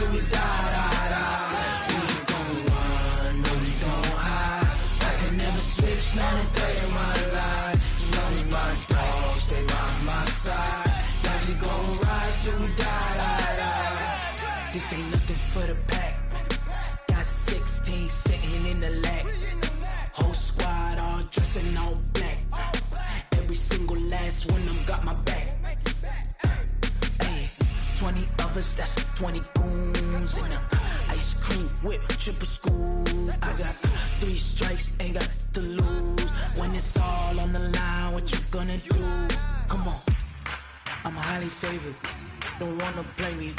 till we die. We ain't gon' run, no we don't hide. I can never switch, not a day in my life. You know me, my dogs, stay by my side. Yeah, we gon' ride till we die. This ain't nothing for the pack. Got 16 sitting in the lag. Whole squad all dressing all black. Every single last one of them got my back. Hey, 20 of us, that's 20 goons in them. Ice cream whip, triple scoop. I got 3 strikes, ain't got to lose. When it's all on the line, what you gonna do? Come on, I'm highly favored. Don't wanna play me,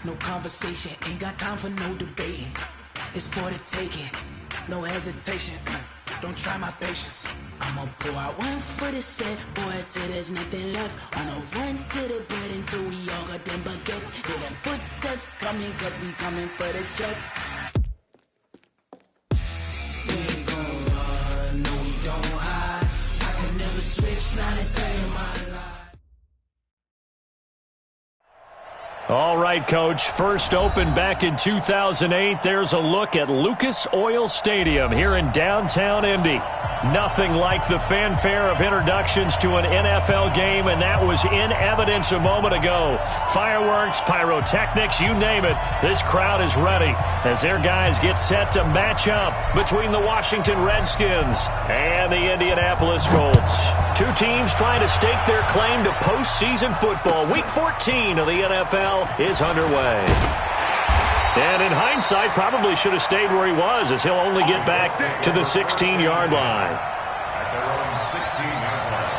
no conversation, ain't got time for no debating. It's for the taking, no hesitation. Don't try my patience. I'ma pour out one for the set, boy, till there's nothing left. On a run to the bed until we all got them baguettes. Hear them footsteps coming, cause we coming for the check. We ain't gon' run, no we don't hide. I can never switch, not a day in my life. All right, Coach. First opened back in 2008. There's a look at Lucas Oil Stadium here in downtown Indy. Nothing like the fanfare of introductions to an NFL game, and that was in evidence a moment ago. Fireworks, pyrotechnics, you name it. This crowd is ready as their guys get set to match up between the Washington Redskins and the Indianapolis Colts. Two teams trying to stake their claim to postseason football. Week 14 of the NFL is underway. And in hindsight, probably should have stayed where he was, as he'll only get back to the 16-yard line. At their own 16-yard line.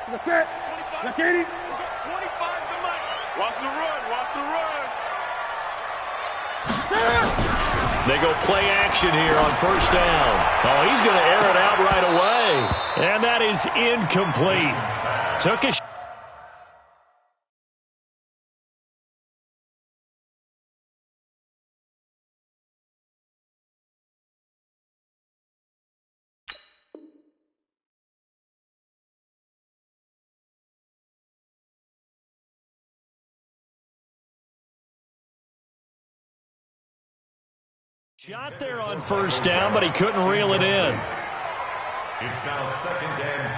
Look at 80. 25 to Mike. Watch the run. Watch the run. They go play action here on first down. Oh, he's going to air it out right away. And that is incomplete. Took a shot there on first down, but he couldn't reel it in. It's now 2nd and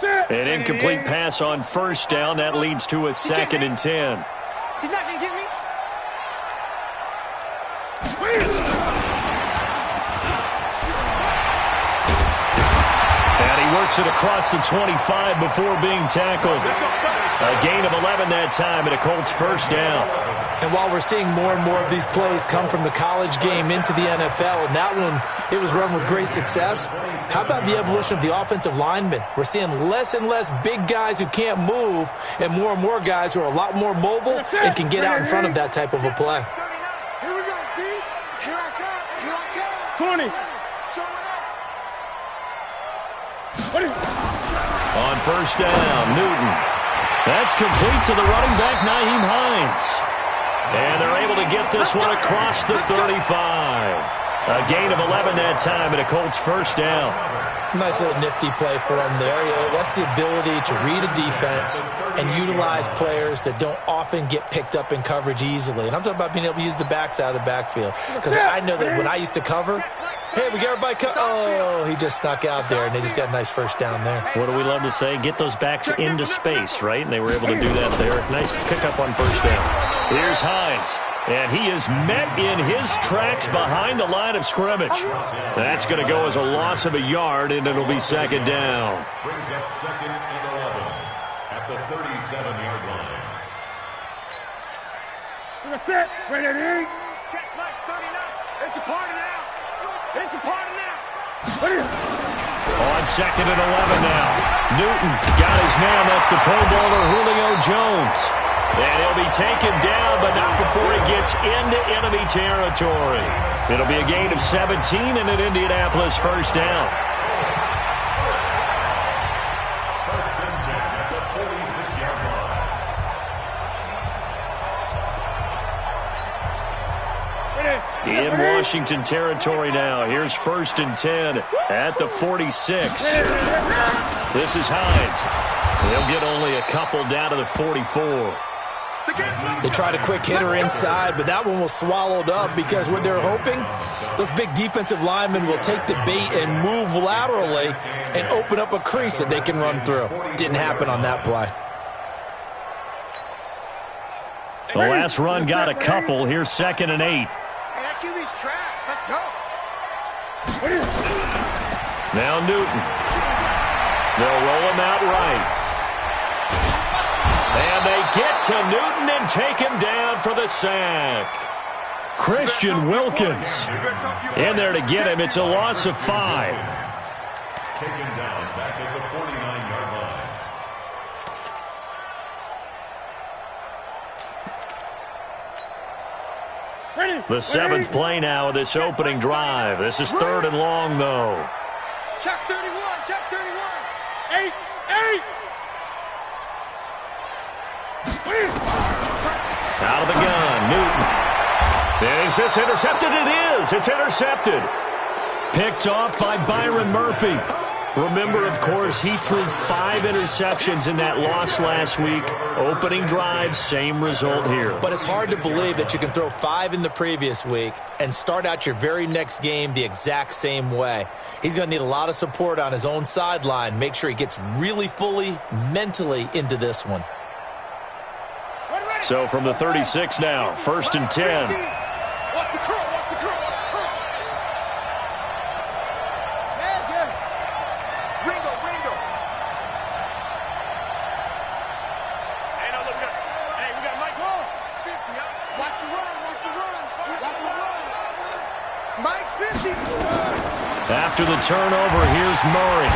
10. An incomplete pass on first down. That leads to a 2nd and 10. He's not going to get me. And he works it across the 25 before being tackled. A gain of 11 that time and a Colts first down. And while we're seeing more and more of these plays come from the college game into the NFL, and that one, it was run with great success, how about the evolution of the offensive linemen? We're seeing less and less big guys who can't move and more guys who are a lot more mobile and can get out in front of that type of a play. Here we go, D. Here I come. Here I come. 20. Show it up. On first down, Newton. That's complete to the running back, Nyheim Hines. And they're able to get this one across the 35. A gain of 11 that time and a Colts first down. Nice little nifty play for him there. That's the ability to read a defense and utilize players that don't often get picked up in coverage easily. And I'm talking about being able to use the backs out of the backfield. Because I know that when I used to cover, hey, we got everybody oh, he just snuck out there, and they just got a nice first down there. What do we love to say? Get those backs into space, right? And they were able to do that there. Nice pickup on first down. Here's Hines. And he is met in his tracks behind the line of scrimmage. That's going to go as a loss of a yard, and it'll be second down. Brings up 2nd and 11 at the 37-yard line. That's it. Right at 8. Check Mike 39. It's a party now. It's a party now. On 2nd and 11 now. Newton got his man. That's the Pro Bowler Julio Jones. And he'll be taken down, but not before he gets into enemy territory. It'll be a gain of 17 and an Indianapolis first down. Washington territory now. Here's 1st and 10 at the 46. This is Hines. They'll get only a couple down to the 44. They tried a quick hitter inside, but that one was swallowed up because what they're hoping, those big defensive linemen will take the bait and move laterally and open up a crease that they can run through. Didn't happen on that play. The last run got a couple. Here's 2nd and 8. Hey, that QB's tracks. Let's go. Now Newton. They'll roll him out right. And they get to Newton and take him down for the sack. Christian Wilkins in there to get him. It's a loss of 5. Taken down back at the 49-yard line. The 7th play now of this opening drive. This is 3rd and long, though. Check 31. Check 31. 8. Out of the gun, Newton. Is this intercepted? It is. It's intercepted. Picked off by Byron Murphy. Remember, of course, he threw 5 interceptions in that loss last week. Opening drive, same result here. But it's hard to believe that you can throw 5 in the previous week and start out your very next game the exact same way. He's going to need a lot of support on his own sideline. Make sure he gets really fully, mentally into this one. So from the 36 now, 1st and 10. Watch the curl. Watch the curl. Watch the curl. Ringo. Hey, no, look up. Hey, we got Mike Hall. Watch the run. Mike's 50. After the turnover, here's Murray.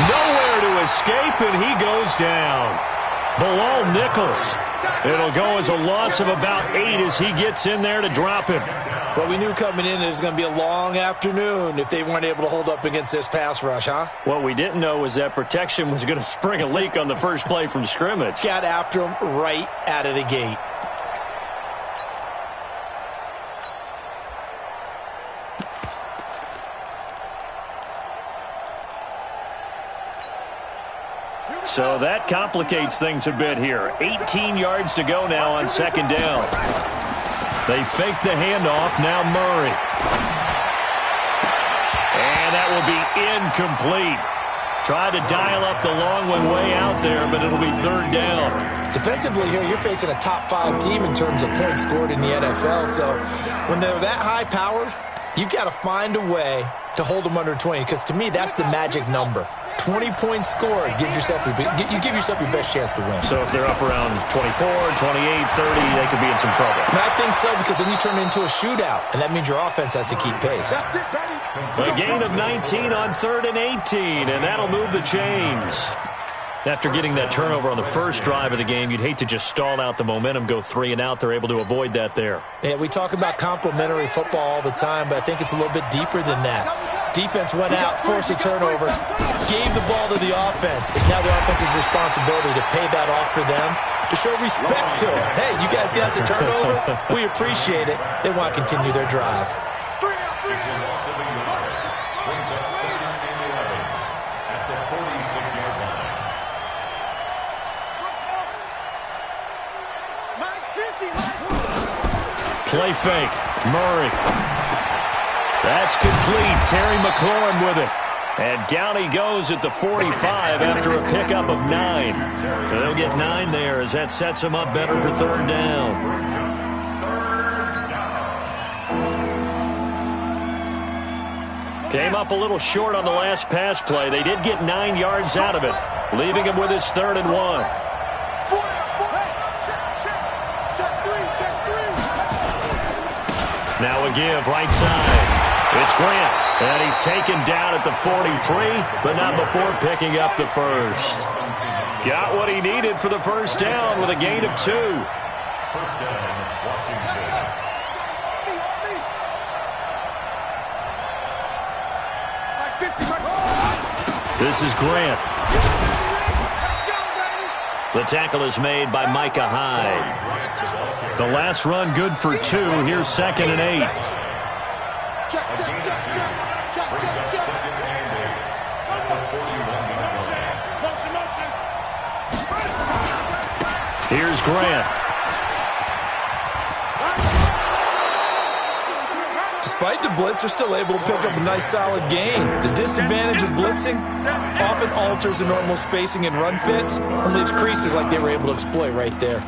Nowhere to escape, and he goes down. Below Nichols. It'll go as a loss of about 8 as he gets in there to drop him. Well, we knew coming in it was going to be a long afternoon if they weren't able to hold up against this pass rush, huh? What we didn't know was that protection was going to spring a leak on the first play from scrimmage. Got after him right out of the gate. So that complicates things a bit here. 18 yards to go now on 2nd down. They fake the handoff. Now Murray. And that will be incomplete. Tried to dial up the long one way out there, but it'll be 3rd down. Defensively here, you're facing a top 5 team in terms of points scored in the NFL. So when they're that high-powered, you've got to find a way to hold them under 20, because to me, that's the magic number. 20 points scored, you give yourself your best chance to win. So if they're up around 24, 28, 30, they could be in some trouble. And I think so, because then you turn it into a shootout, and that means your offense has to keep pace. A gain of 19 on 3rd and 18, and that'll move the chains. After getting that turnover on the first drive of the game, you'd hate to just stall out the momentum, go 3 and out. They're able to avoid that there. Yeah, we talk about complementary football all the time, but I think it's a little bit deeper than that. Defense went out, forced a turnover, gave the ball to the offense. It's now the offense's responsibility to pay that off for them, to show respect to them. Hey, you guys got us a turnover. We appreciate it. They want to continue their drive. Brings up 2nd and 11 at the 46-yard line. Play fake. Murray. That's complete. Terry McLaurin with it. And down he goes at the 45 after a pickup of 9. So they'll get 9 there as that sets them up better for 3rd down. Came up a little short on the last pass play. They did get 9 yards out of it, leaving him with his 3rd and 1. Now a give, right side. It's Grant, and he's taken down at the 43, but not before picking up the first. Got what he needed for the first down with a gain of 2. First down, Washington. This is Grant. The tackle is made by Micah Hyde. The last run good for 2. Here's 2nd and 8. Check, check, check, check. Check, Brings check, up check. second and 8 at the 41-yard line. Motion, motion. Here's Grant. Despite the blitz, they're still able to pick up a nice solid gain. The disadvantage of blitzing often alters the normal spacing and run fits and leaves creases like they were able to exploit right there.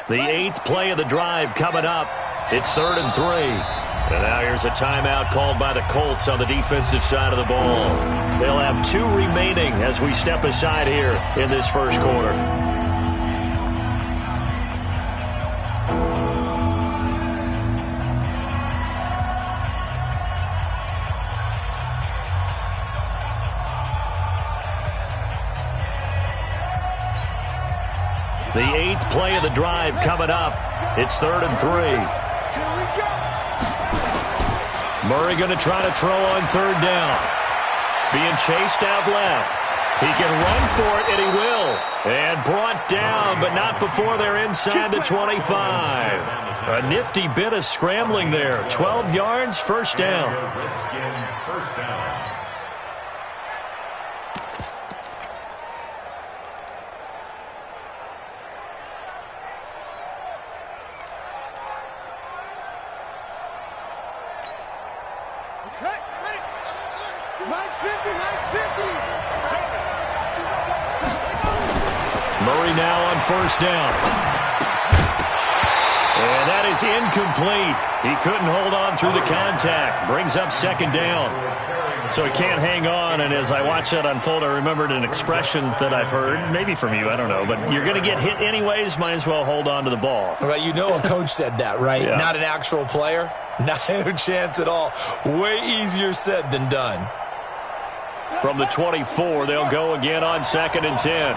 The 8th play of the drive coming up. It's 3rd and 3. And now here's a timeout called by the Colts on the defensive side of the ball. They'll have 2 remaining as we step aside here in this first quarter. The 8th play of the drive coming up. It's 3rd and 3. Here we go. Murray going to try to throw on 3rd down. Being chased out left. He can run for it, and he will. And brought down, but not before they're inside the 25. A nifty bit of scrambling there. 12 yards, first down. Redskin first down. Okay, ready. Max 50, Max 50. Murray now on 1st down. And that is incomplete. He couldn't hold on through the contact. Brings up 2nd down. So he can't hang on, and as I watched that unfold, I remembered an expression that I've heard, maybe from you, I don't know, but you're going to get hit anyways, might as well hold on to the ball. Right, you know a coach said that, right? Yeah. Not an actual player. Not a chance at all. Way easier said than done. From the 24, they'll go again on 2nd and 10.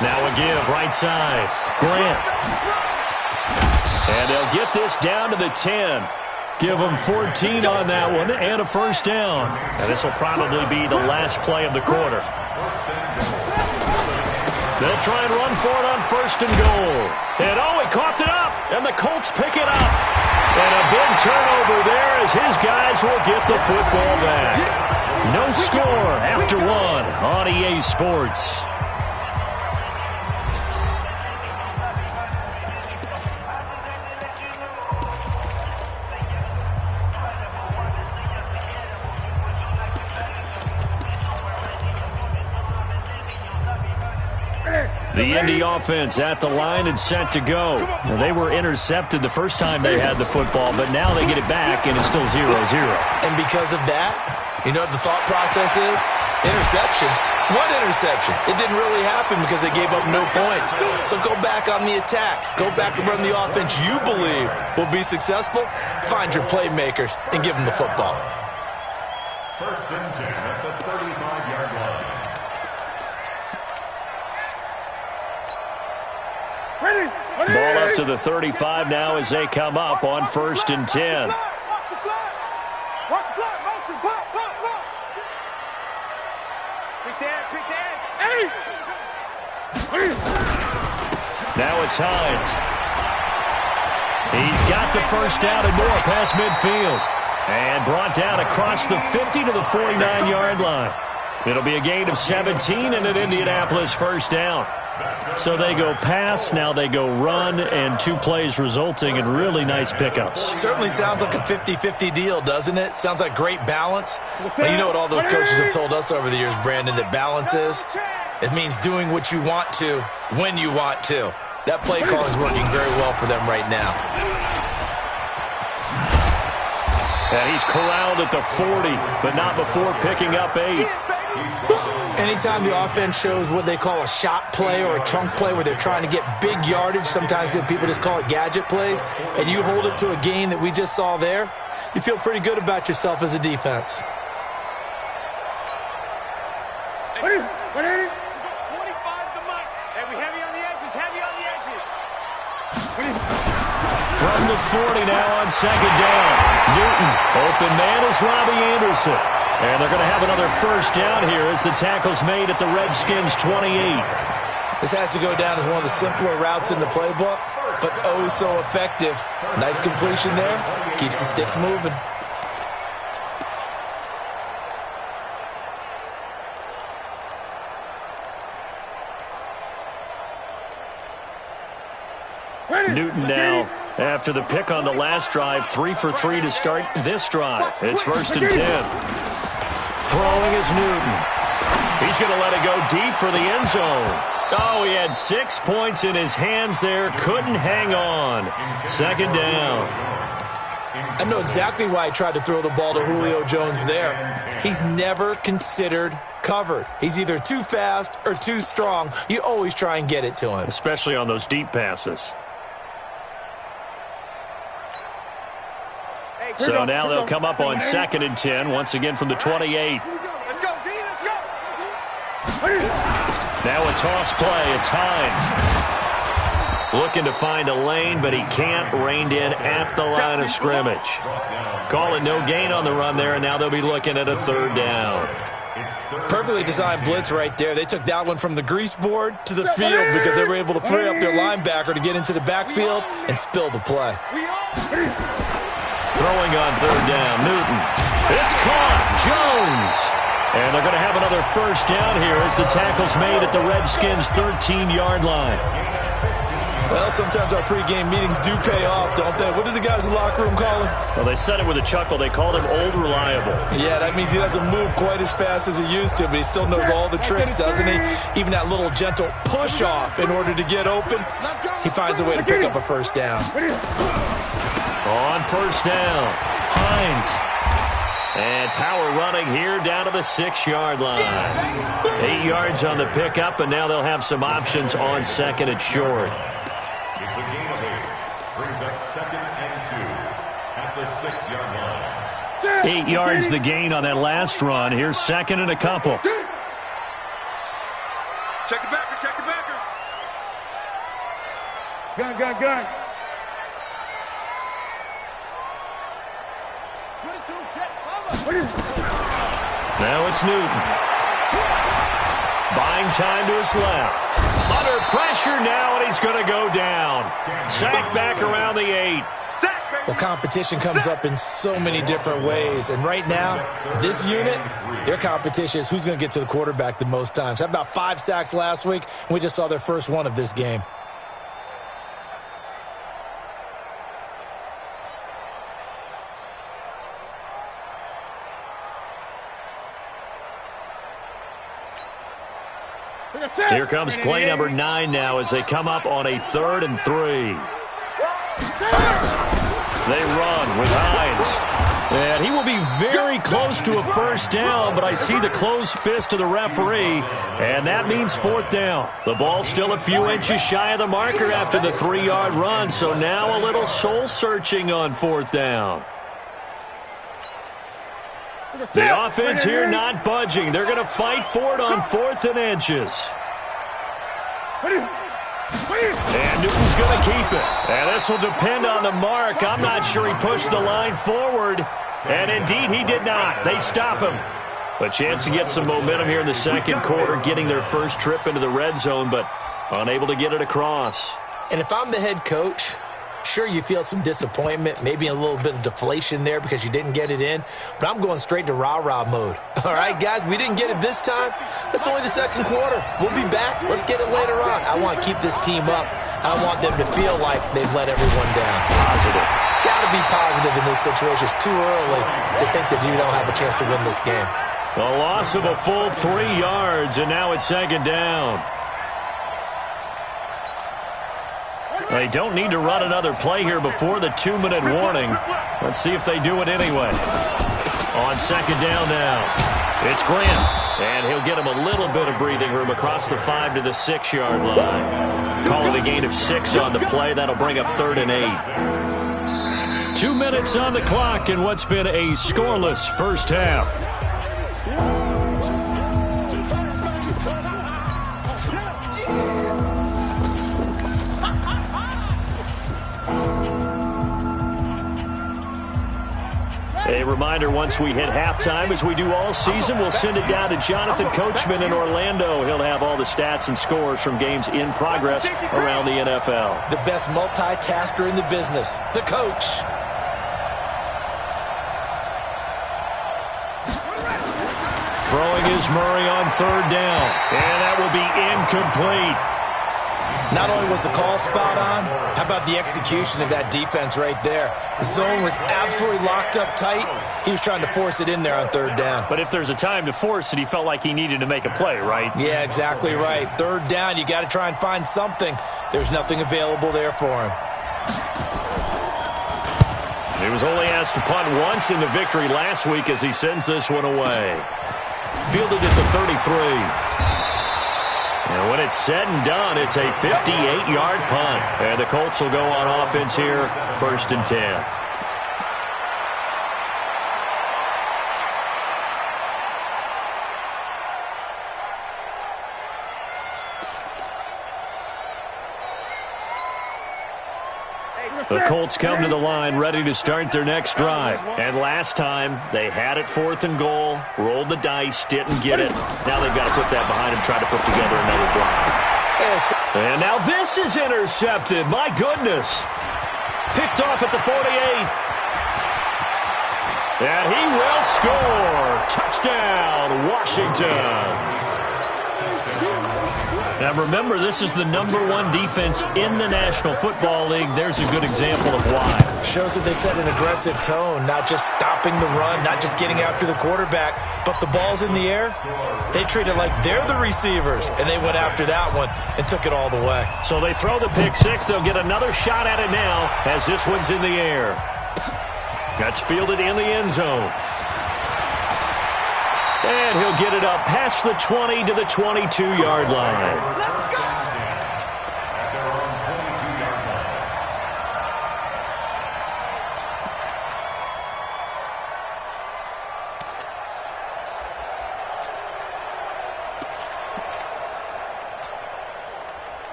Now a give, right side. Grant. And they'll get this down to the 10. Give them 14 on that one and a first down. And this will probably be the last play of the quarter. They'll try and run for it on 1st and goal. And oh, he coughed it up. And the Colts pick it up. And a big turnover there as his guys will get the football back. No score after 1 on EA Sports. The Indy offense at the line and set to go. Now, they were intercepted the first time they had the football, but now they get it back, and it's still 0-0. And because of that, you know what the thought process is? Interception. What interception? It didn't really happen because they gave up no points. So go back on the attack. Go back and run the offense you believe will be successful. Find your playmakers and give them the football. 1st and 10 at the 35-yard line. Ball up to the 35 now as they come up on 1st and 10. Watch the block, motion, block, block, block. Quick edge, Hey! Now it's Hines. He's got the first down and more past midfield. And brought down across the 50 to the 49-yard line. It'll be a gain of 17 and an Indianapolis first down. So they go pass, now they go run, and 2 plays resulting in really nice pickups. Certainly sounds like a 50-50 deal, doesn't it? Sounds like great balance. Well, you know what all those coaches have told us over the years, Brandon, that balance is? It means doing what you want to, when you want to. That play call is working very well for them right now. And he's corralled at the 40, but not before picking up 8. Anytime the offense shows what they call a shot play or a chunk play where they're trying to get big yardage, sometimes people just call it gadget plays, and you hold it to a gain that we just saw there, you feel pretty good about yourself as a defense. 180. 25 to Mike. And we heavy on the edges, heavy on the edges. From the 40 now on second down. Newton, open man is Robbie Anderson. And they're going to have another first down here as the tackle's made at the Redskins' 28. This has to go down as one of the simpler routes in the playbook, but oh so effective. Nice completion there. Keeps the sticks moving. Newton now, after the pick on the last drive, 3 for 3 to start this drive. It's 1st and 10. Throwing is Newton. He's going to let it go deep for the end zone. Oh, he had 6 points in his hands there. Couldn't hang on. 2nd down. I know exactly why he tried to throw the ball to Julio Jones there. He's never considered covered. He's either too fast or too strong. You always try and get it to him. Especially on those deep passes. So now they'll come up on 2nd and 10, once again from the 28. Let's go, D, let's go. Now a toss play. It's Hines. Looking to find a lane, but he can't. Reined in at the line of scrimmage. Call it no gain on the run there, and now they'll be looking at a 3rd down. Perfectly designed blitz right there. They took that one from the grease board to the field because they were able to free up their linebacker to get into the backfield and spill the play. Throwing on 3rd down, Newton. It's caught, Jones. And they're going to have another first down here as the tackle's made at the Redskins' 13-yard line. Well, sometimes our pregame meetings do pay off, don't they? What do the guys in the locker room call him? Well, they said it with a chuckle. They called him Old Reliable. Yeah, that means he doesn't move quite as fast as he used to, but he still knows all the tricks, doesn't he? Even that little gentle push-off in order to get open, he finds a way to pick up a first down. On 1st down, Hines. And power running here down to the 6-yard line. 8 yards on the pickup, and now they'll have some options on 2nd and short. It's a gain of 8. Brings up 2nd and 2 at the 6-yard line. 8 yards the gain on that last run. Here's 2nd and a couple. Check the backer, check the backer. Gun. Now it's Newton. Buying time to his left. Under pressure now, and he's going to go down. Sacked back around the 8. Well, competition comes up in so many different ways. And right now, this unit, their competition is who's going to get to the quarterback the most times. Had about 5 sacks last week, and we just saw their first one of this game. Here comes play number 9 now as they come up on a 3rd and 3. They run with Hines. And he will be very close to a first down, but I see the closed fist of the referee, and that means 4th down. The ball's still a few inches shy of the marker after the 3-yard run, so now a little soul-searching on 4th down. The offense here not budging. They're going to fight for it on 4th and inches. And Newton's going to keep it. And this will depend on the mark. I'm not sure he pushed the line forward. And indeed, he did not. They stop him. A chance to get some momentum here in the 2nd quarter, getting their first trip into the red zone, but unable to get it across. And if I'm the head coach, sure, you feel some disappointment, maybe a little bit of deflation there because you didn't get it in, but I'm going straight to rah-rah mode. All right, guys, we didn't get it this time. That's only the 2nd quarter. We'll be back. Let's get it later on. I want to keep this team up. I want them to feel like they've let everyone down. Positive. Got to be positive in this situation. It's too early to think that you don't have a chance to win this game. A loss of a full 3 yards, and now it's 2nd down. They don't need to run another play here before the 2-minute warning. Let's see if they do it anyway. On 2nd down now, it's Grant. And he'll get him a little bit of breathing room across the 5 to the 6-yard line. Call it a gain of 6 on the play. That'll bring up 3rd and 8. 2 minutes on the clock in what's been a scoreless first half. A reminder, once we hit halftime, as we do all season, we'll send it down to Jonathan Coachman in Orlando. He'll have all the stats and scores from games in progress around the NFL. The best multitasker in the business, the coach. Throwing is Murray on 3rd down, and that will be incomplete. Not only was the call spot on, how about the execution of that defense right there? The zone was absolutely locked up tight. He was trying to force it in there on 3rd down. But if there's a time to force it, he felt like he needed to make a play, right? Yeah, exactly right. 3rd down, you got to try and find something. There's nothing available there for him. He was only asked to punt once in the victory last week as he sends this one away. Fielded at the 33. And when it's said and done, it's a 58-yard punt. And the Colts will go on offense here, 1st and 10. The Colts come to the line ready to start their next drive. And last time, they had it 4th and goal, rolled the dice, didn't get it. Now they've got to put that behind them, try to put together another drive. And now this is intercepted. My goodness. Picked off at the 48. And he will score. Touchdown, Washington. Now remember, this is the #1 defense in the National Football League. There's a good example of why. Shows that they set an aggressive tone, not just stopping the run, not just getting after the quarterback, but the ball's in the air. They treat it like they're the receivers, and they went after that one and took it all the way. So they throw the pick six. They'll get another shot at it now as this one's in the air. That's fielded in the end zone. And he'll get it up past the 20 to the 22-yard line.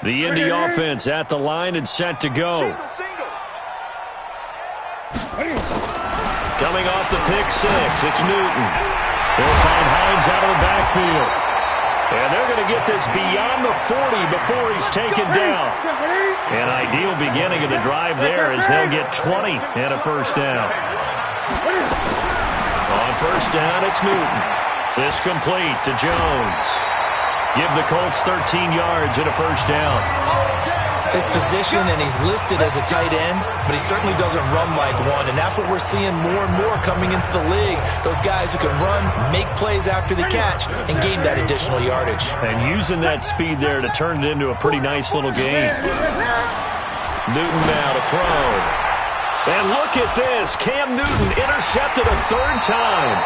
The Indy offense at the line and set to go. Coming off the pick six, it's Newton. They'll find Hines out of the backfield. And they're going to get this beyond the 40 before he's taken down. An ideal beginning of the drive there as they'll get 20 and a first down. On first down, it's Newton. This complete to Jones. Give the Colts 13 yards and a first down. His position, and he's listed as a tight end, but he certainly doesn't run like one, and that's what we're seeing more and more coming into the league. Those guys who can run, make plays after the catch, and gain that additional yardage. And using that speed there to turn it into a pretty nice little game. Newton now to throw. And look at this. Cam Newton intercepted a third time.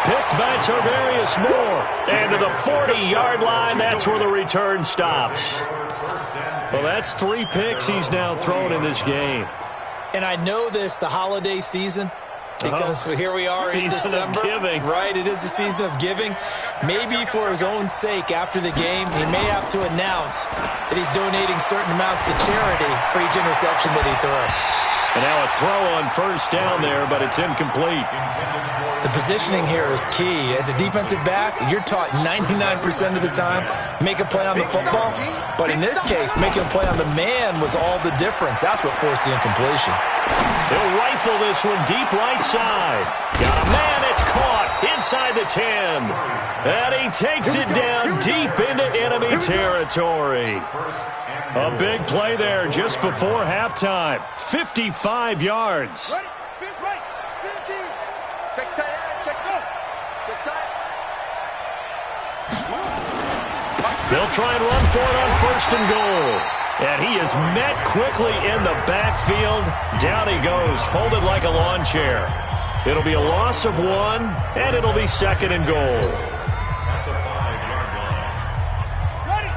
Picked by Tarvarius Moore. And to the 40-yard line, that's where the return stops. Well, that's 3 picks he's now thrown in this game. And I know this, the holiday season, because here we are in December. Season of giving. Right, it is the season of giving. Maybe for his own sake after the game, he may have to announce that he's donating certain amounts to charity for each interception that he throws. And now a throw on first down there, but it's incomplete. The positioning here is key. As a defensive back, you're taught 99% of the time, make a play on the football. But in this case, making a play on the man was all the difference. That's what forced the incompletion. He'll rifle this one deep right side. Got a man, it's caught inside the 10. And he takes it down deep into enemy territory. A big play there just before halftime. 55 yards. Ready? Spin right. Spin deep. Check tight end. Check go. Check tight. They'll try and run for it on first and goal. And he is met quickly in the backfield. Down he goes, folded like a lawn chair. It'll be a loss of 1, and it'll be 2nd and goal. At the 5-yard line. Ready.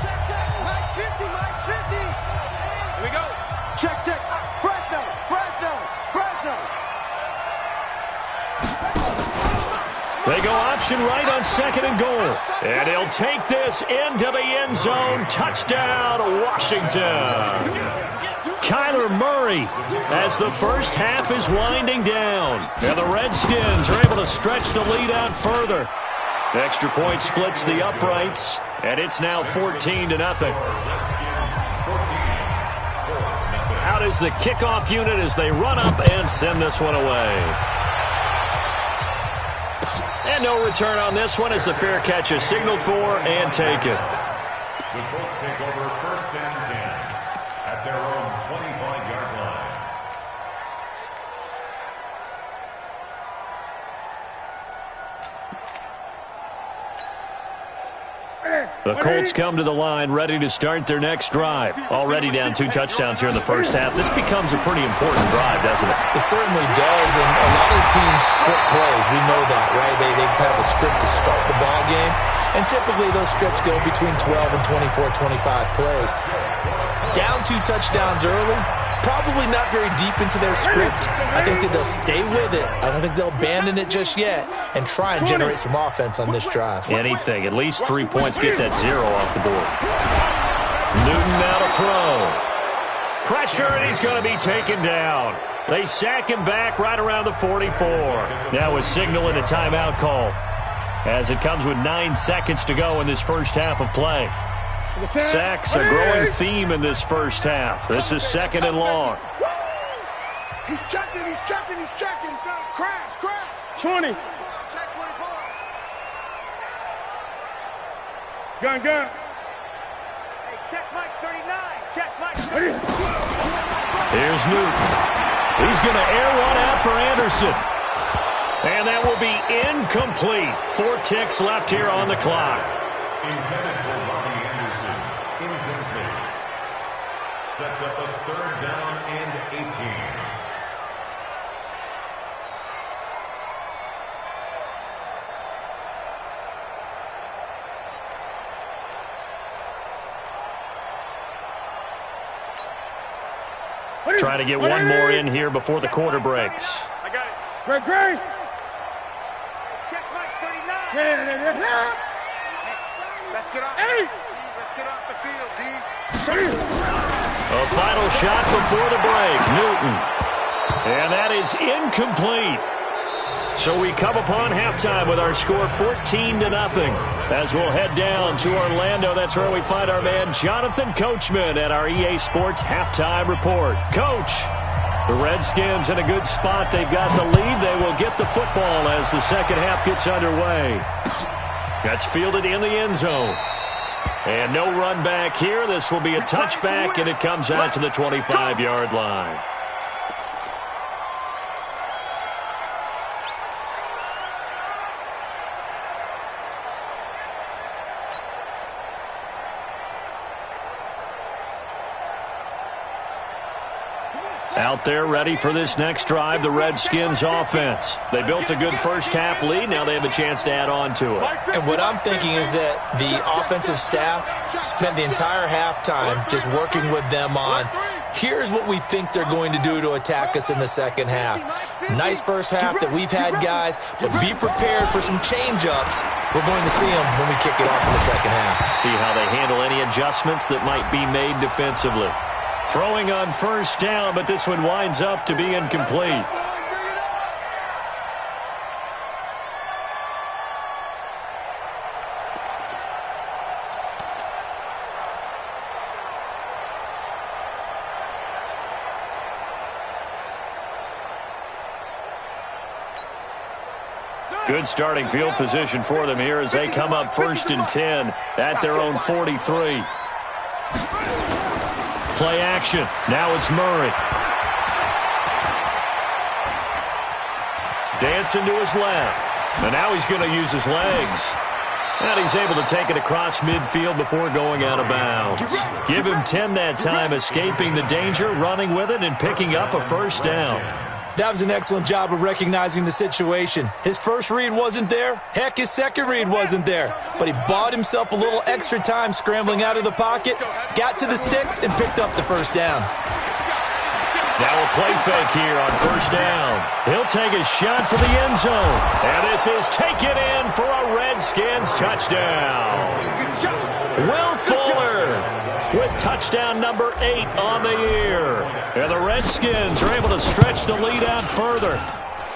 Check. Mike 50, Mike 50. Here we go. Check. Fresno. They go option right on 2nd and goal. And he'll take this into the end zone. Touchdown, Washington. Kyler Murray as the first half is winding down. And the Redskins are able to stretch the lead out further. Extra point splits the uprights, and it's now 14-0. Out is the kickoff unit as they run up and send this one away. And no return on this one as the fair catch is signaled for and taken. The Colts take over 1st and 10 at their own 25-yard line. The Colts come to the line ready to start their next drive. Already down 2 touchdowns here in the first half. This becomes a pretty important drive, doesn't it? It certainly does, and a lot of teams script plays. We know that, right? They have a script to start the ball game, and typically those scripts go between 12 and 24, 25 plays. Down 2 touchdowns early, probably not very deep into their script. I think that they'll stay with it. I don't think they'll abandon it just yet and try and generate some offense on this drive. Anything, at least 3 points, get that 0 off the board. Newton now to throw. Pressure, and he's going to be taken down. They sack him back right around the 44. Now a signal and a timeout call as it comes with 9 seconds to go in this first half of play. Sacks, a growing theme in this first half. This is 2nd and long. He's checking. Crash. 20. Check 24. Gun. Hey, check Mike 39. Check Mike 39. Here's Newton. He's going to air one out for Anderson. And that will be incomplete. 4 ticks left here on the clock. Intended for Robbie Anderson. Incomplete. Sets up a 3rd down and 18. Trying to get one more in here before the quarter breaks. I got it. Great. Check Mike 39. Yeah. Let's get off. Hey. Let's get off the field, D. A final shot before the break. Newton. And that is incomplete. So we come upon halftime with our score 14-0 as we'll head down to Orlando. That's where we find our man Jonathan Coachman at our EA Sports Halftime Report. Coach, the Redskins in a good spot. They've got the lead. They will get the football as the second half gets underway. That's fielded in the end zone. And no run back here. This will be a touchback, and it comes out to the 25-yard line. Out there ready for this next drive, the Redskins offense. They built a good first half lead. Now they have a chance to add on to it. And what I'm thinking is that the offensive staff spent the entire halftime just working with them on, here's what we think they're going to do to attack us in the second half. Nice first half that we've had, guys, but be prepared for some change-ups. We're going to see them when we kick it off in the second half. See how they handle any adjustments that might be made defensively. Throwing on first down, but this one winds up to be incomplete. Good starting field position for them here as they come up 1st and 10 at their own 43. Play action. Now it's Murray. Dancing to his left. And now he's going to use his legs. And he's able to take it across midfield before going out of bounds. Give him 10 that time, escaping the danger, running with it, and picking up a first down. That was an excellent job of recognizing the situation. His first read wasn't there. Heck, his second read wasn't there. But he bought himself a little extra time scrambling out of the pocket, got to the sticks, and picked up the first down. Now a play fake here on first down. He'll take a shot for the end zone. And this is taken in for a Redskins touchdown. Will Fuller with touchdown number 8 on the year. And the Redskins are able to stretch the lead out further.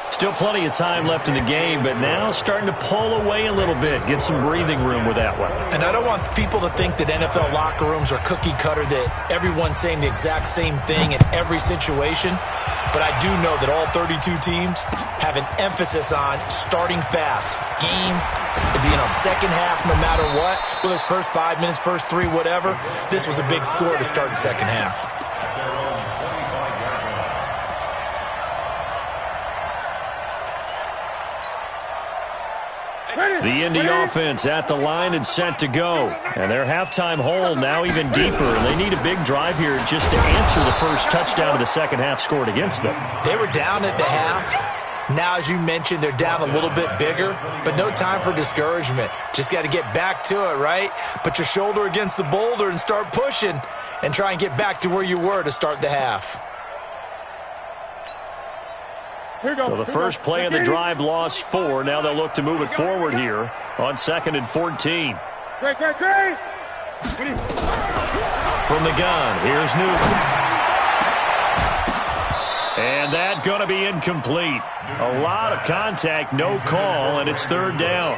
Still plenty of time left in the game, but now starting to pull away a little bit, get some breathing room with that one. And I don't want people to think that NFL locker rooms are cookie cutter, that everyone's saying the exact same thing in every situation. But I do know that all 32 teams have an emphasis on starting fast. Second half, no matter what, whether it's first 5 minutes, first 3, whatever. This was a big score to start the second half. The Indy offense at the line and set to go. And their halftime hole now even deeper. And they need a big drive here just to answer the first touchdown of the second half scored against them. They were down at the half. Now, as you mentioned, they're down a little bit bigger, but no time for discouragement. Just got to get back to it, right? Put your shoulder against the boulder and start pushing and try and get back to where you were to start the half. So the first play of the drive lost 4. Now they'll look to move it forward here on 2nd and 14. Great. From the gun, here's Newton. And that going to be incomplete. A lot of contact, no call, and it's third down.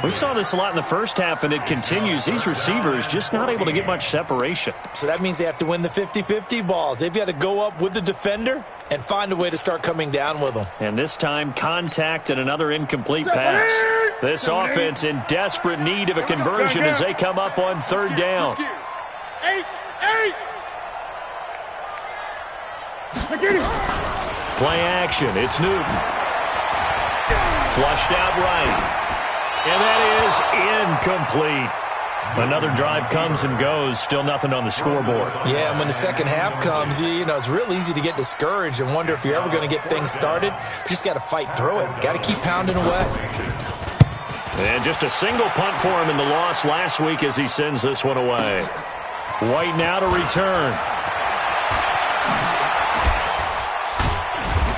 We saw this a lot in the first half, and it continues. These receivers just not able to get much separation. So that means they have to win the 50-50 balls. They've got to go up with the defender and find a way to start coming down with them. And this time, contact and another incomplete pass. This offense in desperate need of a conversion as they come up on third down. 8. Play action. It's Newton. Flushed out right. And that is incomplete. Another drive comes and goes. Still nothing on the scoreboard. Yeah, and when the second half comes, it's real easy to get discouraged and wonder if you're ever going to get things started. You just got to fight through it. Got to keep pounding away. And just a single punt for him in the loss last week as he sends this one away. White now to return.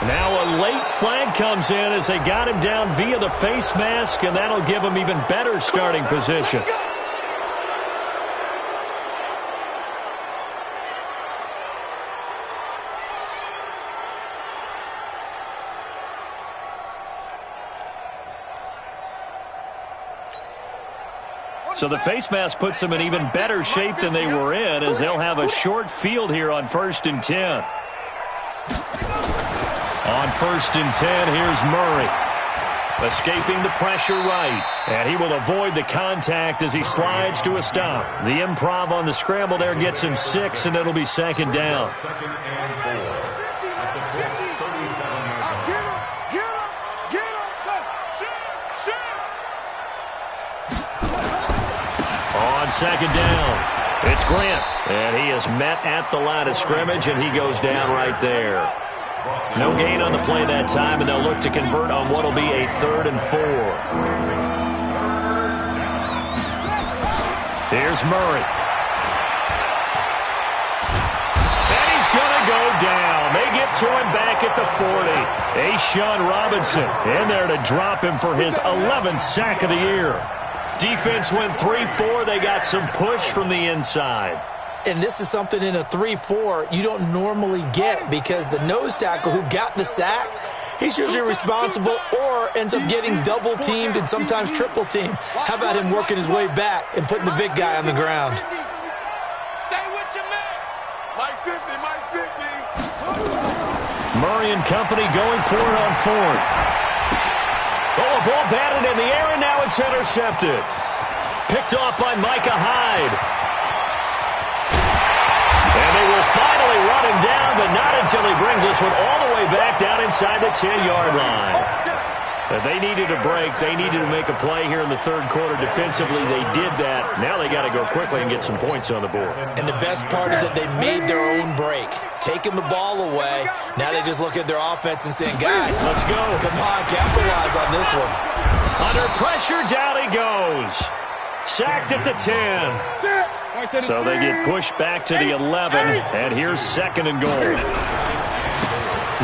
Now a late flag comes in as they got him down via the face mask, and that'll give him even better starting position. So the face mask puts them in even better shape than they were in, as they'll have a short field here on 1st and 10. On 1st and 10, here's Murray. Escaping the pressure right. And he will avoid the contact as he slides to a stop. The improv on the scramble there gets him 6, and it'll be second down. Second and 4 at the 37-yard line. On second down, it's Grant. And he is met at the line of scrimmage, and he goes down right there. No gain on the play that time, and they'll look to convert on what will be a 3rd and 4. Here's Murray. And he's going to go down. They get to him back at the 40. A'Shawn Robinson in there to drop him for his 11th sack of the year. Defense went 3-4. They got some push from the inside. And this is something in a 3-4 you don't normally get, because the nose tackle who got the sack, he's usually responsible or ends up getting double-teamed and sometimes triple-teamed. How about him working his way back and putting the big guy on the ground? Stay with your man. Mike 50. Murray and company going for it on 4th. Oh, a ball batted in the air, and now it's intercepted. Picked off by Micah Hyde. And they will finally run him down, but not until he brings this one all the way back down inside the 10-yard line. They needed a break. They needed to make a play here in the third quarter. Defensively, they did that. Now they got to go quickly and get some points on the board. And the best part is that they made their own break, taking the ball away. Now they just look at their offense and saying, guys, let's go. Come on, capitalize on this one. Under pressure, down he goes. Sacked at the 10. So they get pushed back to the 11, and here's second and goal.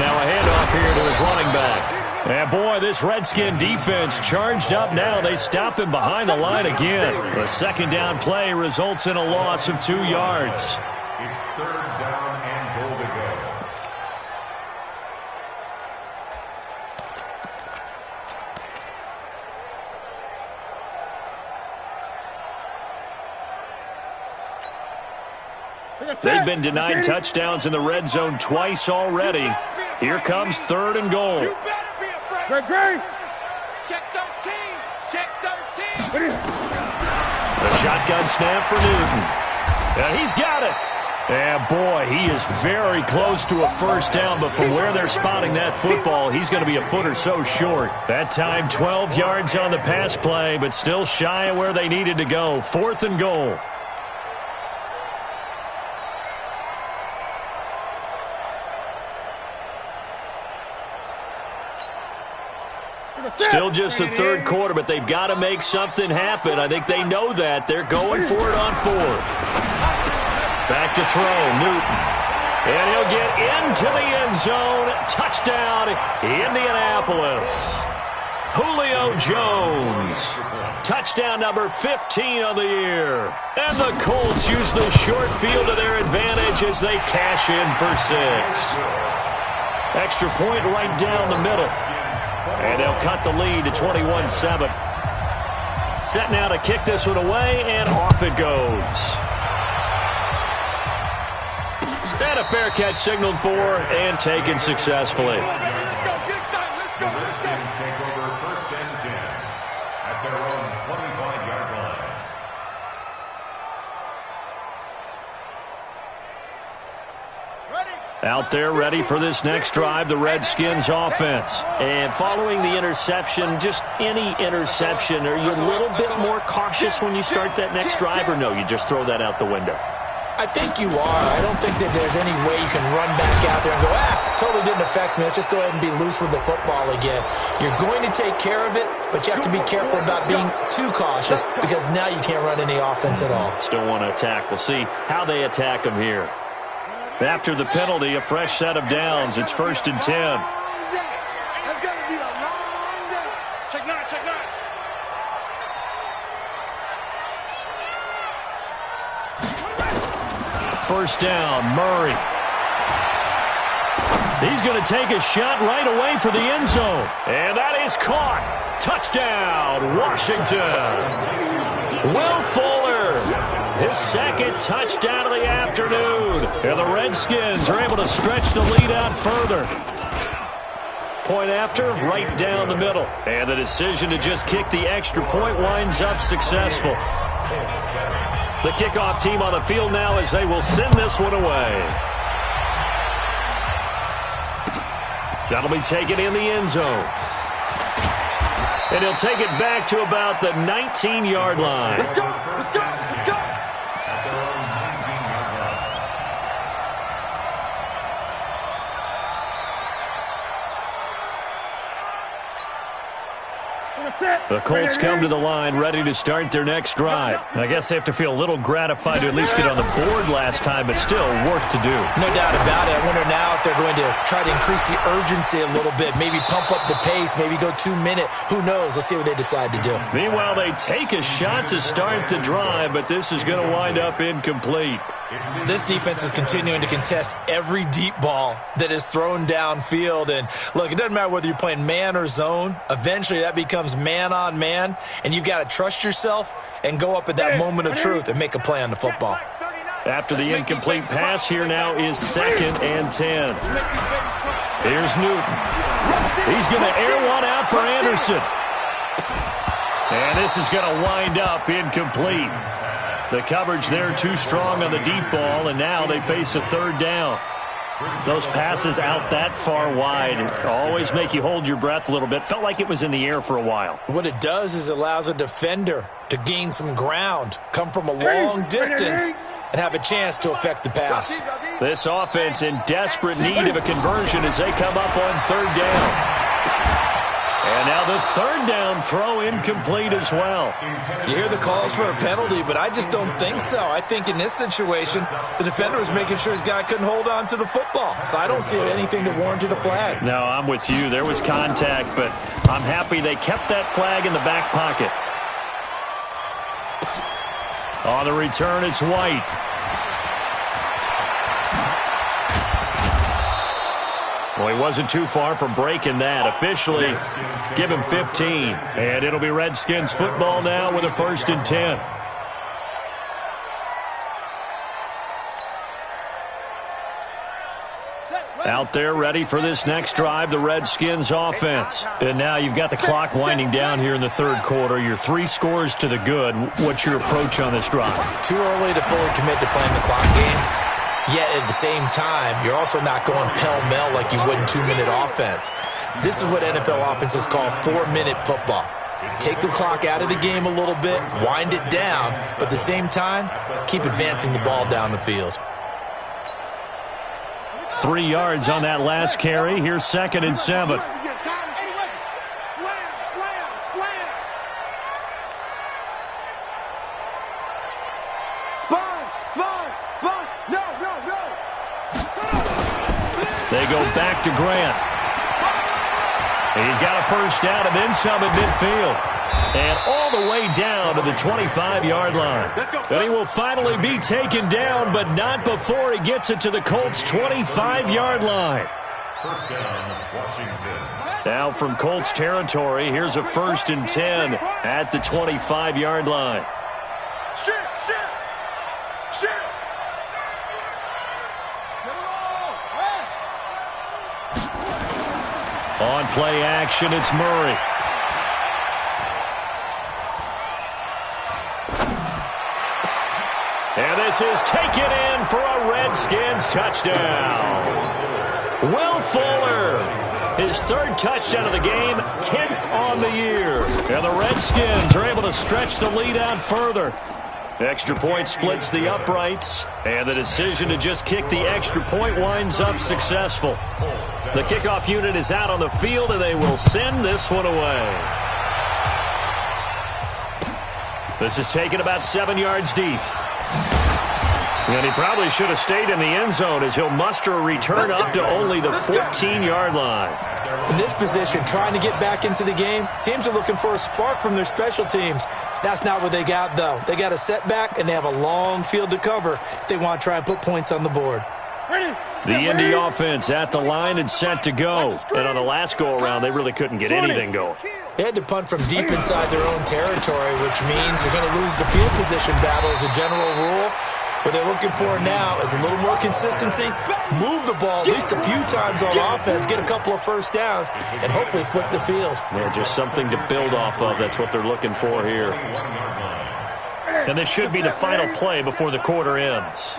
Now a handoff here to his running back. And boy, this Redskin defense charged up now. They stop him behind the line again. A second down play results in a loss of 2 yards. It's third down and goal to go. They've been denied touchdowns in the red zone twice already. Here comes third and goal. Great. Check 13. Check 13. The shotgun snap for Newton. And he's got it. And boy, he is very close to a first down, but from where they're spotting that football, he's going to be a foot or so short. That time 12 yards on the pass play, but still shy of where they needed to go. Fourth and goal. Still just the third quarter, but they've got to make something happen. I think they know that. They're going for it on fourth. Back to throw, Newton. And he'll get into the end zone. Touchdown, Indianapolis. Julio Jones. Touchdown number 15 on the year. And the Colts use the short field to their advantage as they cash in for 6. Extra point right down the middle. And they'll cut the lead to 21-7. Set now to kick this one away, and off it goes. And a fair catch signaled for and taken successfully. The Redskins take over first and 10 at their own 25-yard line. Out there ready for this next drive, the Redskins offense. And following the interception, just any interception, are you a little bit more cautious when you start that next drive, or no, you just throw that out the window? I think you are. I don't think that there's any way you can run back out there and go, totally didn't affect me. Let's just go ahead and be loose with the football again. You're going to take care of it, but you have to be careful about being too cautious because now you can't run any offense at all. Still want to attack. We'll see how they attack them here. After the penalty, a fresh set of downs. It's first and 10. That's going to be a long day. Check 9, check 9. First down, Murray. He's going to take a shot right away for the end zone. And that is caught. Touchdown, Washington. Will Fuller, his second touchdown of the afternoon. And the Redskins are able to stretch the lead out further. Point after, right down the middle. And the decision to just kick the extra point winds up successful. The kickoff team on the field now as they will send this one away. That'll be taken in the end zone. And he'll take it back to about the 19-yard line. Let's go, let's go, let's go. At their own 19-yard line. The Colts come to the line ready to start their next drive. I guess they have to feel a little gratified to at least get on the board last time, but still work to do. No doubt about it. I wonder now if they're going to try to increase the urgency a little bit, maybe pump up the pace, maybe go 2 minute. Who knows? Let's see what they decide to do. Meanwhile, they take a shot to start the drive, but this is going to wind up incomplete. This defense is continuing to contest every deep ball that is thrown downfield. And look, it doesn't matter whether you're playing man or zone. Eventually, that becomes man on man, and you've got to trust yourself and go up at that moment of truth and make a play on the football. After the incomplete pass, here now is second and 10. Here's Newton. He's going to air one out for Anderson. And this is going to wind up incomplete. The coverage there too strong on the deep ball, and now they face a third down. Those passes out that far wide always make you hold your breath a little bit. Felt like it was in the air for a while. What it does is allows a defender to gain some ground, come from a long distance, and have a chance to affect the pass. This offense in desperate need of a conversion as they come up on third down. And now the third down throw incomplete as well. You hear the calls for a penalty, but I just don't think so. I think in this situation, the defender was making sure his guy couldn't hold on to the football. So I don't see anything that warranted a flag. No, I'm with you. There was contact, but I'm happy they kept that flag in the back pocket. On the return, it's White. Well, he wasn't too far from breaking that. Officially, give him 15. And it'll be Redskins football now with a 1st and 10. Out there ready for this next drive, the Redskins offense. And now you've got the clock winding down here in the third quarter. You're 3 scores to the good. What's your approach on this drive? Too early to fully commit to playing the clock game. Yet at the same time, you're also not going pell-mell like you would in 2-minute offense. This is what NFL offenses call 4-minute football. Take the clock out of the game a little bit, wind it down, but at the same time, keep advancing the ball down the field. 3 yards on that last carry. Here's 2nd and 7. They go back to Grant. He's got a first down and then some at midfield. And all the way down to the 25-yard line. And he will finally be taken down, but not before he gets it to the Colts' 25-yard line. First down, Washington. Now from Colts territory, here's a 1st and 10 at the 25-yard line. On play action, it's Murray. And this is taken in for a Redskins touchdown. Will Fuller, his 3rd touchdown of the game, 10th on the year. And the Redskins are able to stretch the lead out further. Extra point splits the uprights, and the decision to just kick the extra point winds up successful. The kickoff unit is out on the field, and they will send this one away. This is taken about 7 yards deep. And he probably should have stayed in the end zone as he'll muster a return up to only the 14-yard line. In this position, trying to get back into the game, teams are looking for a spark from their special teams. That's not what they got, though. They got a setback, and they have a long field to cover if they want to try and put points on the board. The Indy offense at the line and set to go. And on the last go-around, they really couldn't get anything going. They had to punt from deep inside their own territory, which means they're going to lose the field position battle as a general rule. What they're looking for now is a little more consistency, move the ball at least a few times on offense, get a couple of first downs, and hopefully flip the field. Yeah, just something to build off of. That's what they're looking for here. And this should be the final play before the quarter ends.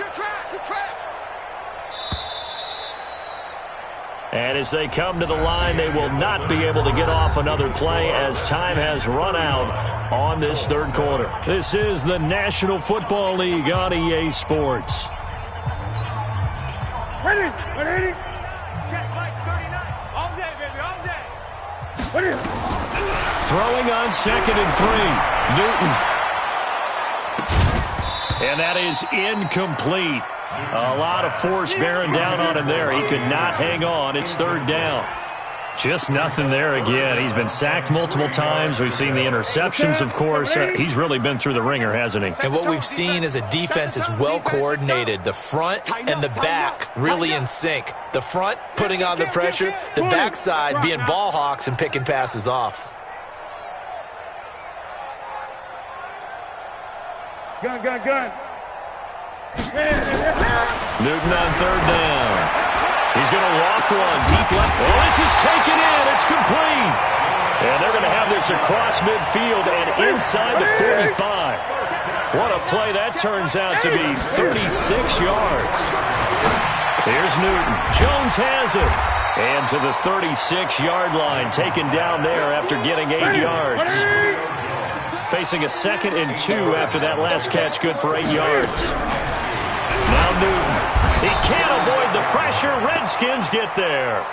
And as they come to the line, they will not be able to get off another play as time has run out on this third quarter. This is the National Football League on EA Sports. Ready? Check Mike 39. All day, baby, all day. Ready? Throwing on 2nd and 3. Newton. And that is incomplete. A lot of force bearing down on him there. He could not hang on. It's 3rd down. Just nothing there again. He's been sacked multiple times. We've seen the interceptions, of course. He's really been through the ringer, hasn't he? And what we've seen is a defense is well coordinated. The front and the back really in sync. The front putting on the pressure. The backside being ball hawks and picking passes off. Gun. Newton on 3rd down. He's going to walk one deep left. Oh, this is taken in. It's complete. And they're going to have this across midfield and inside the 45. What a play that turns out to be, 36 yards. Here's Newton. Jones has it. And to the 36-yard line, taken down there after getting 8 yards. Facing a 2nd and 2 after that last catch, good for 8 yards. Now Newton. He can't avoid the pressure. Redskins get there.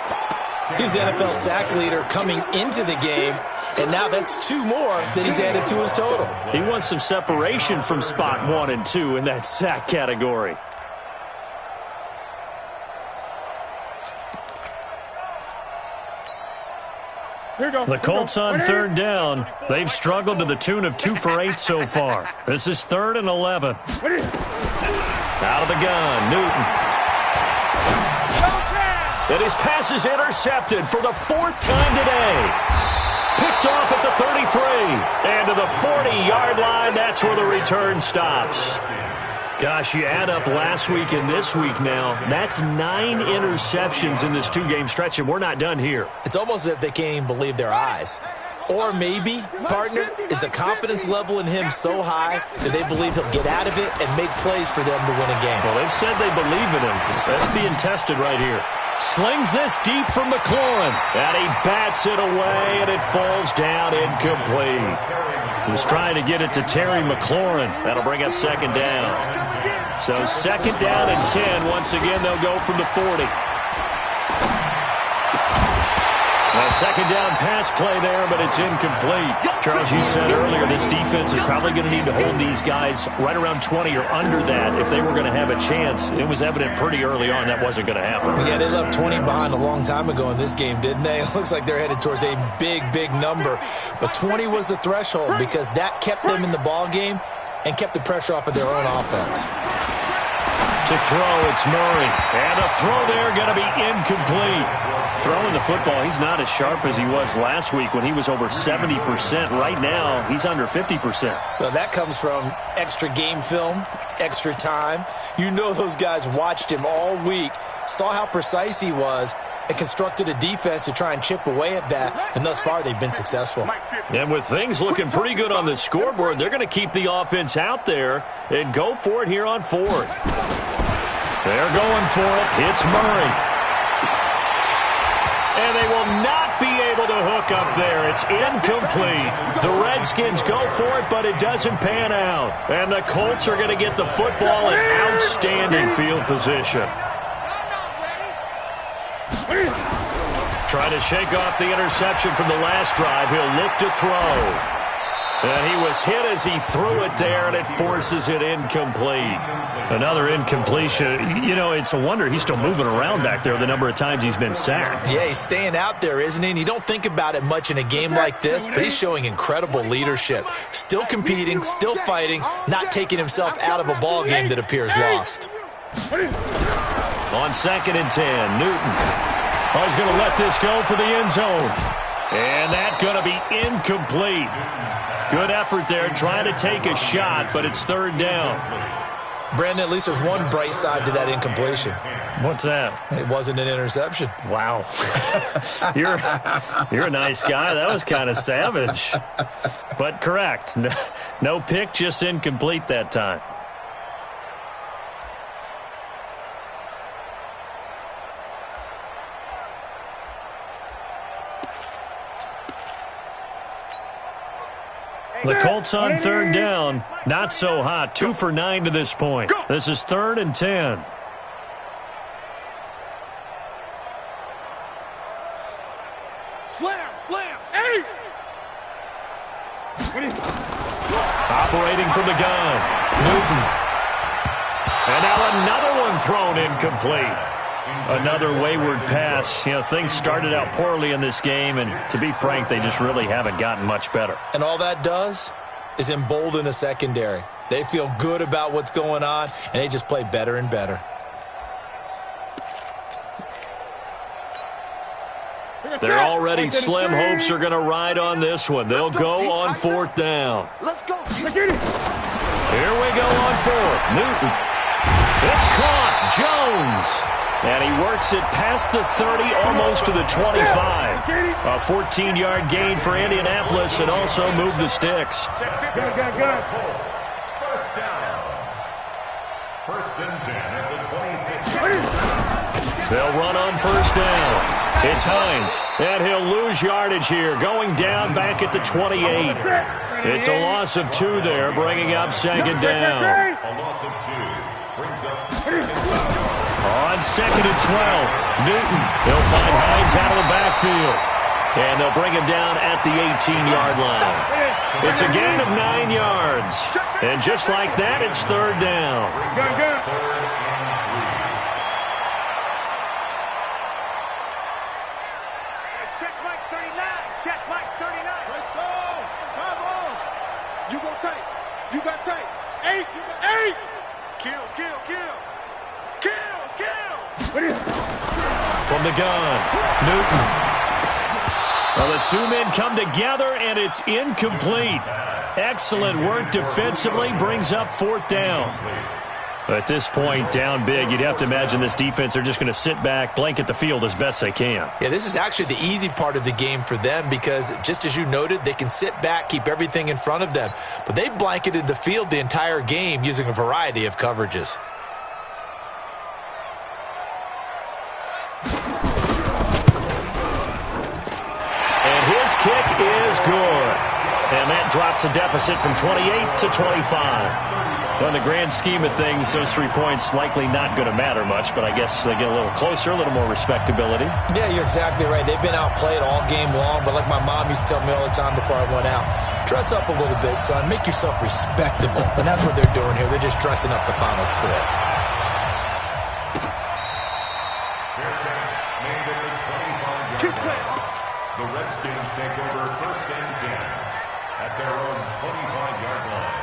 He's the NFL sack leader coming into the game, and now that's 2 more that he's added to his total. He wants some separation from spot 1 and 2 in that sack category. The Colts on 3rd down. They've struggled to the tune of 2 for 8 so far. This is 3rd and 11. Out of the gun, Newton. And his pass is intercepted for the 4th time today. Picked off at the 33. And to the 40-yard line, that's where the return stops. Gosh, you add up last week and this week now. That's 9 interceptions in this 2-game stretch, and we're not done here. It's almost as if they can't even believe their eyes. Or maybe, partner, is the confidence level in him so high that they believe he'll get out of it and make plays for them to win a game. Well, they've said they believe in him. That's being tested right here. Slings this deep from McLaurin. And he bats it away, and it falls down incomplete. He was trying to get it to Terry McLaurin. That'll bring up 2nd down. So 2nd down and 10. Once again, they'll go from the 40. A 2nd down pass play there, but it's incomplete. Charles, you said earlier this defense is probably going to need to hold these guys right around 20 or under that if they were going to have a chance. It was evident pretty early on that wasn't going to happen. Yeah, they left 20 behind a long time ago in this game, didn't they? It looks like they're headed towards a big, big number. But 20 was the threshold because that kept them in the ball game and kept the pressure off of their own offense. To throw, it's Murray. And a throw there going to be incomplete. Throwing the football, he's not as sharp as he was last week when he was over 70%. Right now, he's under 50%. Well, that comes from extra game film, extra time. You know those guys watched him all week, saw how precise he was, and constructed a defense to try and chip away at that, and thus far they've been successful. And with things looking pretty good on the scoreboard, they're going to keep the offense out there and go for it here on 4th. They're going for it. It's Murray. And they will not be able to hook up there. It's incomplete. The Redskins go for it, but it doesn't pan out. And the Colts are going to get the football in outstanding field position. Trying to shake off the interception from the last drive. He'll look to throw. And he was hit as he threw it there, and it forces it incomplete. Another incompletion. You know, it's a wonder he's still moving around back there the number of times he's been sacked. Yeah, he's staying out there, isn't he? And you don't think about it much in a game like this, but he's showing incredible leadership. Still competing, still fighting, not taking himself out of a ball game that appears lost. On 2nd and 10, Newton. Oh, he's going to let this go for the end zone. And that's going to be incomplete. Good effort there, trying to take a shot, but it's 3rd down. Brandon, at least there's one bright side to that incompletion. What's that? It wasn't an interception. Wow. You're a nice guy. That was kind of savage. But correct. No pick, just incomplete that time. The Colts on 3rd down. Not so hot. 2 for 9 to this point. This is 3rd and 10. Slam. Hey! Operating from the gun. Newton. And now another one thrown incomplete. Another wayward pass. You know, things started out poorly in this game, and to be frank, they just really haven't gotten much better. And all that does is embolden a secondary. They feel good about what's going on, and they just play better and better. They're already slim. Hopes are going to ride on this one. They'll go on 4th down. Let's go. Here we go on 4th. Newton. It's caught. Jones. And he works it past the 30, almost to the 25. A 14-yard gain for Indianapolis, and also move the sticks. First down. 1st and 10 at the 26. They'll run on first down. It's Hines, and he'll lose yardage here, going down back at the 28. It's a loss of 2 there, bringing up second down. A loss of 2 brings up second down. On second and 12, Newton. He'll find Hines out of the backfield. And they'll bring him down at the 18-yard line. It's a gain of 9 yards. And just like that, it's third down. Check Mike 39. Check Mike 39. Let's go. Come on. You go tight. You got tight. 8. 8. Kill, kill, kill. Kill, kill. From the gun, Newton. Well, the 2 men come together, and it's incomplete. Excellent work defensively, brings up fourth down. At this point, down big, you'd have to imagine this defense are just going to sit back, blanket the field as best they can. Yeah, this is actually the easy part of the game for them because, just as you noted, they can sit back, keep everything in front of them. But they've blanketed the field the entire game using a variety of coverages. Kick is good. And that drops a deficit from 28 to 25. On the grand scheme of things, those 3 points likely not going to matter much, but I guess they get a little closer, a little more respectability. Yeah, you're exactly right. They've been outplayed all game long, but like my mom used to tell me all the time before I went out, dress up a little bit, son. Make yourself respectable. And that's what they're doing here. They're just dressing up the final score. The Redskins take over first and 10 at their own 25-yard line.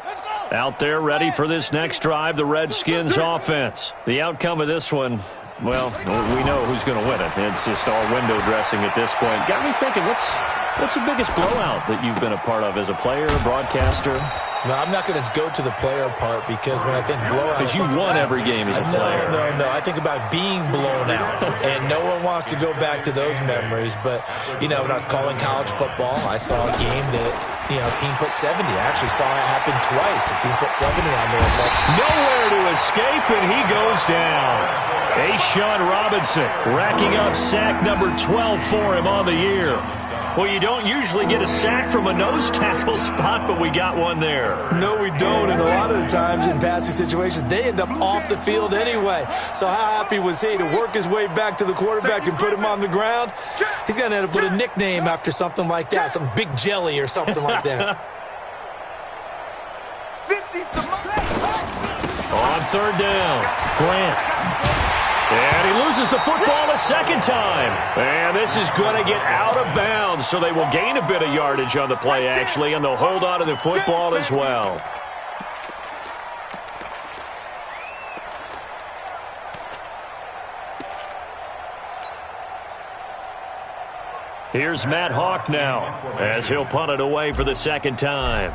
Let's go. Out there ready for this next drive, the Redskins offense. The outcome of this one, well, we know who's going to win it. It's just all window dressing at this point. Got me thinking, what's the biggest blowout that you've been a part of as a player, broadcaster? No, I'm not going to go to the player part because when I think blowout... Because you won every game as a player. No. I think about being blown out. And no one wants to go back to those memories. But, you know, when I was calling college football, I saw a game that, you know, a team put 70. I actually saw it happen twice. A team put 70 on there. But nowhere to escape, and he goes down. A'Shawn Robinson racking up sack number 12 for him on the year. Well, you don't usually get a sack from a nose tackle spot, but we got one there. No, we don't, and a lot of the times in passing situations, they end up off the field anyway. So how happy was he to work his way back to the quarterback and put him on the ground? He's going to end up with a nickname after something like that, some Big Jelly or something like that. On third down, Grant. And he loses the football a second time. And this is going to get out of bounds, so they will gain a bit of yardage on the play, actually, and they'll hold on to the football as well. Here's Matt Hawk now, as he'll punt it away for the second time.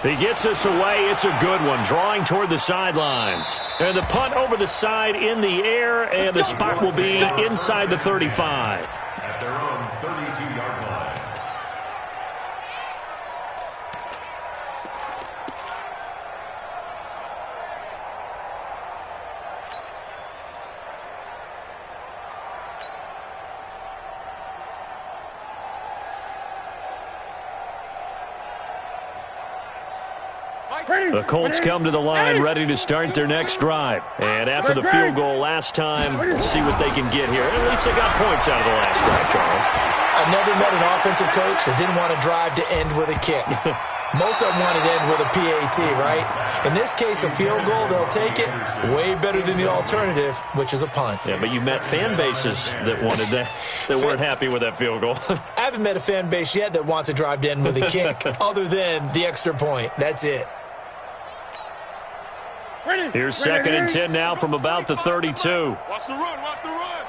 He gets us away. It's a good one, drawing toward the sidelines. And the punt over the side in the air, and the spot will be inside the 35. At their own 32-yard line. The Colts come to the line ready to start their next drive. And after the field goal last time, see what they can get here. At least they got points out of the last drive, Charles. I've never met an offensive coach that didn't want to drive to end with a kick. Most of them want to end with a PAT, right? In this case, a field goal, they'll take it. Way better than the alternative, which is a punt. Yeah, but you met fan bases that wanted that, that weren't happy with that field goal. I haven't met a fan base yet that wants to drive to end with a kick, other than the extra point. That's it. Here's second and 10 now from about the 32. Watch the run, watch the run.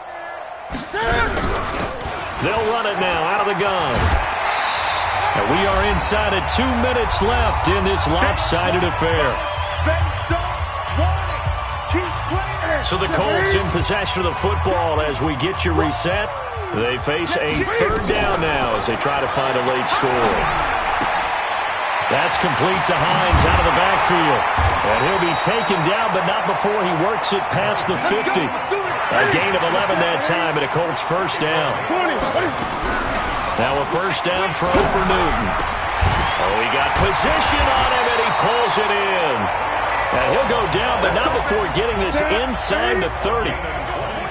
They'll run it now out of the gun. And we are inside of 2 minutes left in this lopsided affair. They don't want it. Keep playing. So the Colts in possession of the football as we get you reset. They face a third down now as they try to find a late score. That's complete to Hines out of the backfield. And he'll be taken down, but not before he works it past the 50. A gain of 11 that time, and a Colts first down. Now a first down throw for Newton. Oh, he got position on him, and he pulls it in. And he'll go down, but not before getting this inside the 30.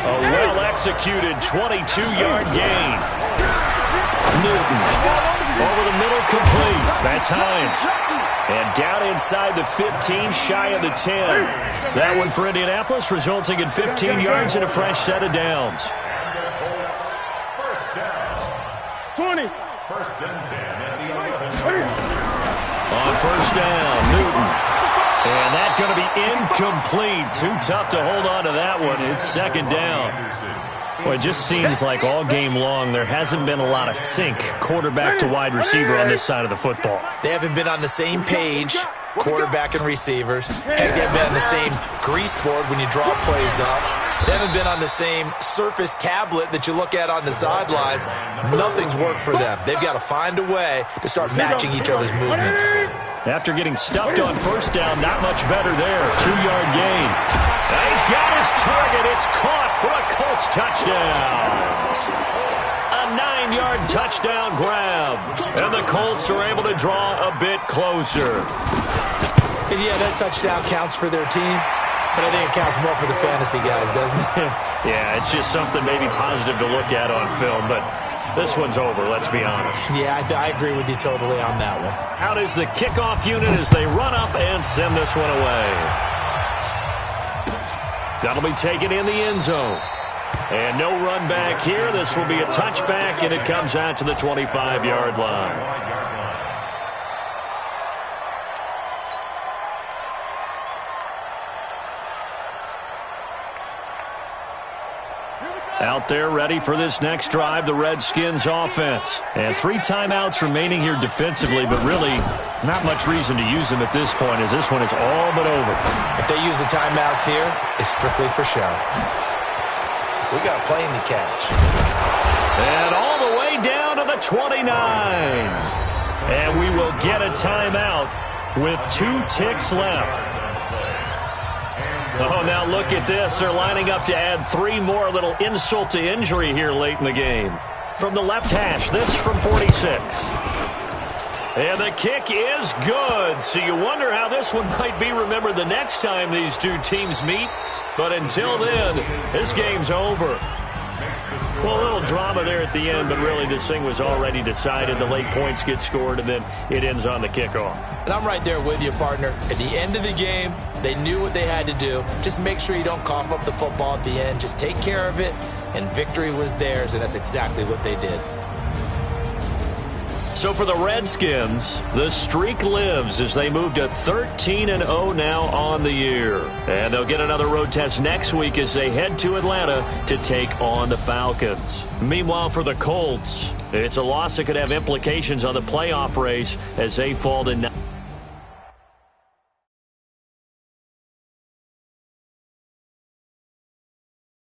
A well-executed 22-yard gain. Newton over the middle, complete. That's Hines. And down inside the 15, shy of the 10. That one for Indianapolis, resulting in 15 yards and a fresh set of downs. First down. 20. First and 10 at the 11. On first down, Newton. And that's going to be incomplete. Too tough to hold on to that one. It's second down. Well, it just seems like all game long there hasn't been a lot of sync quarterback to wide receiver on this side of the football. They haven't been on the same page, quarterback and receivers. Heck, they haven't been on the same grease board when you draw plays up. They haven't been on the same surface tablet that you look at on the sidelines. Nothing's worked for them. They've got to find a way to start matching each other's movements. After getting stuffed on first down, not much better there. 2-yard gain. Now he's got his target. It's caught for a Colts touchdown. A 9-yard touchdown grab. And the Colts are able to draw a bit closer. And yeah, that touchdown counts for their team. But I think it counts more for the fantasy guys, doesn't it? Yeah, it's just something maybe positive to look at on film, but this one's over, let's be honest. Yeah, I agree with you totally on that one. Out is the kickoff unit as they run up and send this one away. That'll be taken in the end zone. And no run back here. This will be a touchback, and it comes out to the 25-yard line. Out there ready for this next drive, the Redskins offense. And 3 timeouts remaining here defensively, but really not much reason to use them at this point as this one is all but over. If they use the timeouts here, it's strictly for show. We got a plane to catch. And all the way down to the 29. And we will get a timeout with 2 ticks left. Oh, now look at this. They're lining up to add 3 more, little insult to injury here late in the game. From the left hash, this from 46. And the kick is good. So you wonder how this one might be remembered the next time these two teams meet. But until then, this game's over. Well, a little drama there at the end, but really this thing was already decided. The late points get scored, and then it ends on the kickoff. And I'm right there with you, partner. At the end of the game, they knew what they had to do. Just make sure you don't cough up the football at the end. Just take care of it, and victory was theirs, and that's exactly what they did. So for the Redskins, the streak lives as they move to 13-0 now on the year. And they'll get another road test next week as they head to Atlanta to take on the Falcons. Meanwhile, for the Colts, it's a loss that could have implications on the playoff race as they fall to